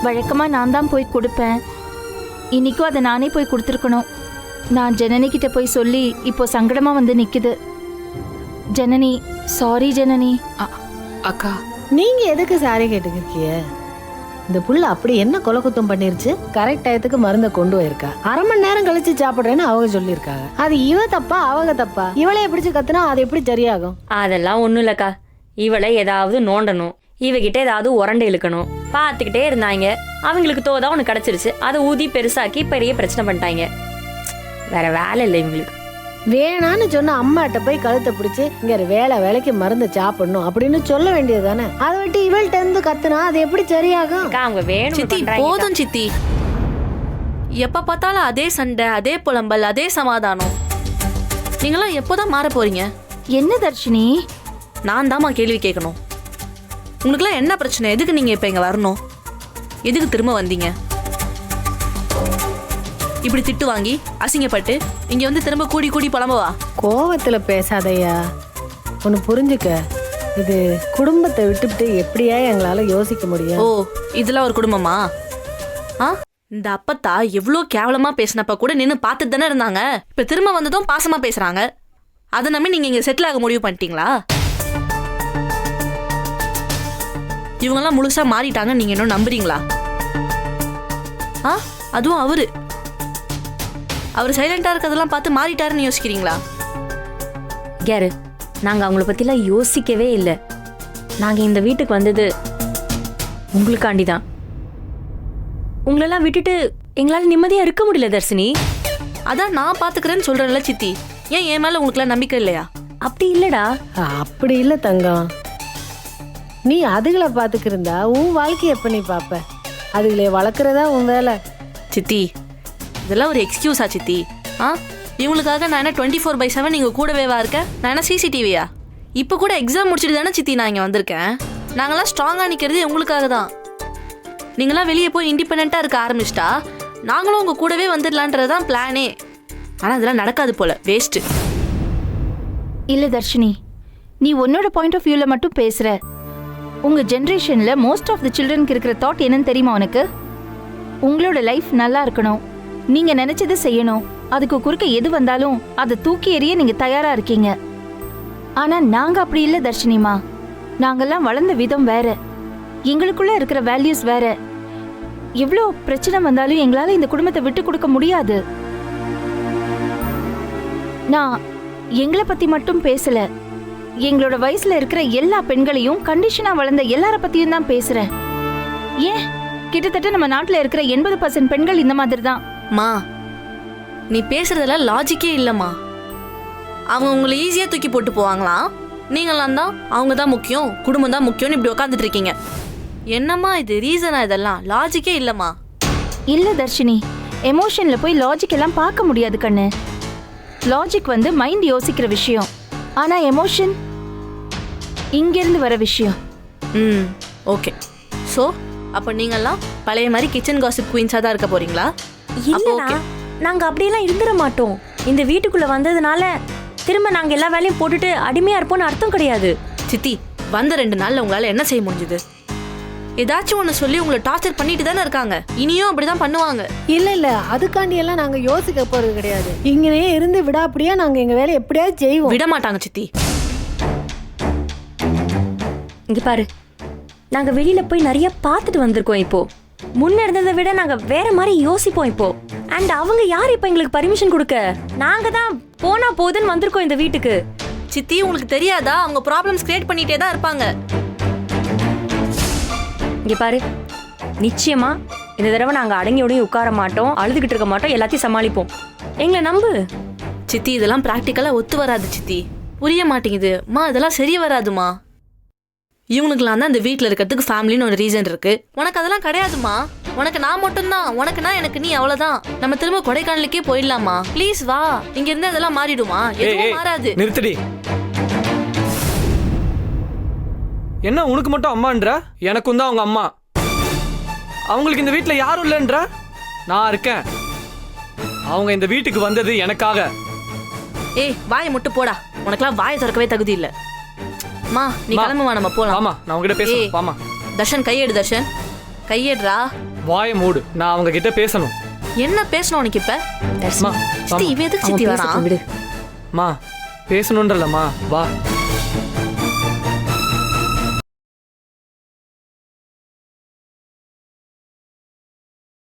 வழக்கமா நான் தான் போய் கொடுப்பேன். இன்னைக்கும் அதை நானே போய் கொடுத்துருக்கணும். நான் ஜனனி கிட்ட போய் சொல்லி இப்போ சங்கடமா வந்து நிக்குது. ஜனனி, சாரி ஜனனி. அக்கா, நீங்க எதுக்கு சாரி கேட்டுக்கிறிய? இந்த புள்ள அப்படி என்ன கொலை குத்தம் பண்ணிருச்சு? கரெக்ட் டயத்துக்கு மருந்தை கொண்டு போயிருக்கா. அரை மணி நேரம் கழிச்சு சாப்பிடுறேன்னு அவங்க சொல்லியிருக்காங்க. அது இவ தப்பா அவங்க தப்பா? இவளை எப்படி கத்துனா அது எப்படி சரியாகும்? அதெல்லாம் ஒன்றும் இல்லைக்கா. இவளை ஏதாவது நோண்டணும், இவகிட்ட ஏதாவது உரண்டை இழுக்கணும் பார்த்துக்கிட்டே இருந்தாங்க. அவங்களுக்கு தோதா ஒன்று கிடச்சிருச்சு, அதை ஊதி பெருசாக்கி பெரிய பிரச்சனை பண்ணிட்டாங்க. வேற வேலை இல்லை இவங்களுக்கு. வேணான்னு சொன்ன அம்மாட்ட போய் கழுத்தை பிடிச்சி இங்க வேலைக்கு மருந்து சாப்பிடணும் அப்படின்னு சொல்ல வேண்டியது தானே. அதை விட்டு இவள்கிட்ட இருந்து கத்துனா அது எப்படி சரியாகும்? அவங்க வேணும் சித்தி போதும் சித்தி. எப்ப பார்த்தாலும் அதே சண்டை, அதே புலம்பல், அதே சமாதானம். நீங்களாம் எப்போதான் மாற போறீங்க? என்ன தர்ஷினி? நான் தாமா கேள்வி கேட்கணும். உங்களுக்குலாம் என்ன பிரச்சனை? எதுக்கு நீங்க இப்ப இங்க வரணும்? எதுக்கு திரும்ப வந்தீங்க? இப்படி திட்டு வாங்கி அசிங்கப்பட்டு இங்க வந்து திரும்ப கூடி கூடி புலம்பவா? கோவத்துல பேசாதையா. ஒன்னு புரிஞ்சுக்க, இது குடும்பத்தை விட்டுவிட்டு எப்படியா எங்களால யோசிக்க முடியும்? ஓ, இதெல்லாம் ஒரு குடும்பமா? இந்த அப்பத்தா எவ்வளோ கேவலமா பேசினப்ப கூட நின்று பார்த்துட்டு தானே இருந்தாங்க. இப்ப திரும்ப வந்ததும் பாசமா பேசுறாங்க. அதை நம்பி நீங்க இங்க செட்டில் ஆக முடிவு பண்ணிட்டீங்களா? இவங்கெல்லாம் முழுசா மாறிட்டாங்க, நீங்க இன்னும் நம்புறீங்களா? அதுவும் அவர் சைலண்டா இருக்கிறதெல்லாம் பார்த்து மாறிட்டாருன்னு யோசிக்கிறீங்களா? கேரு, நாங்க அவங்கள பத்திலாம் யோசிக்கவே இல்லை. நாங்க இந்த வீட்டுக்கு வந்தது உங்களுக்காண்டி தான். உங்களெல்லாம் விட்டுட்டு எங்களால நிம்மதியா இருக்க முடியல தர்ஷினி. அதான் நான் பாத்துக்கிறேன்னு சொல்றேன்ல சித்தி. ஏன் என் மேல உங்களுக்குலாம் நம்பிக்கை இல்லையா? அப்படி இல்லடா. அப்படி இல்ல தங்கம். நீ அதுகளை பாத்துக்கிருந்தா உன் வாழ்க்கைய எப்ப நீ பாப்ப? அதுகளை வளர்க்கறதா உன் வேலை. சித்தி, இதெல்லாம் ஒரு எக்ஸ்கியூஸா சித்தி? இவங்களுக்காக நான் என்ன 24/7 நீங்க கூடவேவா இருக்க? நான் என்ன சிசிடிவியா? இப்போ கூட எக்ஸாம் முடிச்சுட்டு தானே சித்தி நான் இங்கே வந்திருக்கேன். நாங்களாம் ஸ்ட்ராங்காக நிற்கிறது உங்களுக்காக தான். நீங்களாம் வெளியே போய் இண்டிபெண்ட்டாக இருக்க ஆரம்பிச்சிட்டா நாங்களும் உங்கள் கூடவே வந்துடலான்றது தான் பிளானே. ஆனால் அதெல்லாம் நடக்காது போல. வேஸ்ட்டு. இல்லை தர்ஷினி, நீ உன்னோட பாயிண்ட் ஆஃப் வியூவில் மட்டும் பேசுகிற. உங்கள் ஜென்ரேஷனில் மோஸ்ட் ஆஃப் த சில்ட்ரனுக்கு இருக்கிற தாட் என்னன்னு தெரியுமா உனக்கு? உங்களோட லைஃப் நல்லா இருக்கணும், நீங்க நினைச்சது செய்யணும், அதுக்கு குறுக்க எது வந்தாலும் அதை தூக்கி எறிய நீங்க தயாரா இருக்கீங்க. ஆனா நாங்க அப்படி இல்லை தர்ஷினிமா. நாங்கெல்லாம் வளர்ந்த விதம் வேற, எங்களுக்குள்ள இருக்கிற வேல்யூஸ் வேற. எவ்வளோ பிரச்சனை வந்தாலும் எங்களால இந்த குடும்பத்தை விட்டு கொடுக்க முடியாது. நான் எங்களை பத்தி மட்டும் பேசல, எங்களோட வயசுல இருக்கிற எல்லா பெண்களையும், கண்டிஷனா வளர்ந்த எல்லார பத்தியும் தான் பேசுறேன். ஏன் கிட்டத்தட்ட நம்ம நாட்டுல இருக்கிற 80% பெண்கள் இந்த மாதிரி தான். மா, நீ பேசுறதுல லாஜிக்கே இல்லம்மா. அவங்க உங்களை ஈஸியா தூக்கி போட்டு போவாங்களாம். நீங்களாம் தான் அவங்க தான் முக்கியம், குடும்பம் தான் முக்கியம்னு இப்படி உட்காந்துட்டு இருக்கீங்க. என்னம்மா இது? ரீசனா? இதெல்லாம் லாஜிக்கே இல்லம்மா. இல்ல தர்ஷினி, எமோஷன்ல போய் லாஜிக் எல்லாம் பார்க்க முடியாது கண்ணு. லாஜிக் வந்து மைண்ட் யோசிக்கிற விஷயம், ஆனா எமோஷன் இங்கிருந்து வர விஷயம். ஓகே. ஸோ அப்போ நீங்கள்லாம் பழைய மாதிரி கிச்சன் காசிப் குயின்ஸாக தான் இருக்க போறீங்களா? இல்லடா, நாங்க அப்படியெல்லாம் இருந்துட மாட்டோம். இந்த வீட்டுக்குள்ள வந்ததுனால திரும்ப நாங்க எல்லா வேலையும் போட்டுட்டு அடிமையா இருப்போம்னு அர்த்தம் கிடையாது. சித்தி, வந்த 2 நாள்ல உங்களால என்ன செய்ய முடிஞ்சது? ஏதாச்சும் ஒன்று சொல்லி உங்களை டார்ச்சர் பண்ணிட்டு தானே இருக்காங்க. இனியும் அப்படிதான் பண்ணுவாங்க. இல்ல, அதுக்காண்டி எல்லாம் நாங்க யோசிக்க போறது கிடையாது. இங்கனே இருந்து விடாப்படியா நாங்க எங்க வேலை எப்படியாவது செய்வோம். விட மாட்டாங்க சித்தி. இங்க பாரு, நாங்க வெளியில போய் நிறைய பார்த்துட்டு வந்திருக்கோம். இப்போ முன்ன இருந்ததை விட நாங்க வேற மாதிரி யோசிப்போம் இப்போ. அண்ட் அவங்க யார் இப்ப எங்களுக்கு பர்மிஷன் கொடுக்க? நாங்க தான் போனா போதுன்னு வந்திருக்கோம் இந்த வீட்டுக்கு. சித்தி, உங்களுக்கு தெரியாதா? அவங்க ப்ராப்ளம்ஸ் கிரியேட் பண்ணிட்டே தான் இருப்பாங்க. இங்க பாரு, நிச்சயமா இந்த தடவை நாங்க அடங்கியோடையும் உட்கார மாட்டோம், அழுதுகிட்டு இருக்க மாட்டோம், எல்லாத்தையும் சமாளிப்போம். எங்களை நம்பு சித்தி. இதெல்லாம் பிராக்டிக்கலா ஒத்து வராது சித்தி. புரிய மாட்டேங்குது மா. இதெல்லாம் சரி வராதுமா. இவனுக்குலாம் தான் இந்த வீட்டில் இருக்கிறதுக்கு ஃபேமிலின்னு ஒரு ரீசன் இருக்கு. உனக்கு அதெல்லாம் கிடையாதுமா. உனக்கு நான் மட்டும்தான். உனக்குனா எனக்கு நீ, அவ்வளவுதான். நம்ம திரும்ப கொடைக்கானலுக்கே போயிடலாமா? ப்ளீஸ் வா. இங்க இருந்து அதெல்லாம் மாறிடுமா? எதுவும் மாறாது. நிறுத்தடி. என்ன உனக்கு மட்டும் அம்மான்ற? எனக்கும் தான் அவங்க அம்மா. அவங்களுக்கு இந்த வீட்டில் யாரும் இல்லைன்ற? நான் இருக்கேன். அவங்க இந்த வீட்டுக்கு வந்தது எனக்காக. வாயை மட்டும் போடா. உனக்கெல்லாம் வாயை திறக்கவே தகுதி இல்லை. மா, நீ கிளம்புமா, நம்ம போலாம். ஆமா, நான் உங்ககிட்ட பேசுறேன். ஆமா தர்ஷன், கையெடு. தர்ஷன், கையெடுறா. வாயை மூடு, நான் அவங்க கிட்ட பேசணும். என்ன பேசணும் உனக்கு இப்ப? அம்மா, சித்தி இவன் எதுக்கு சித்தி அவன் வரான்? பேசட்டும், விடு. அம்மா பேசணுன்றலம்மா, வா.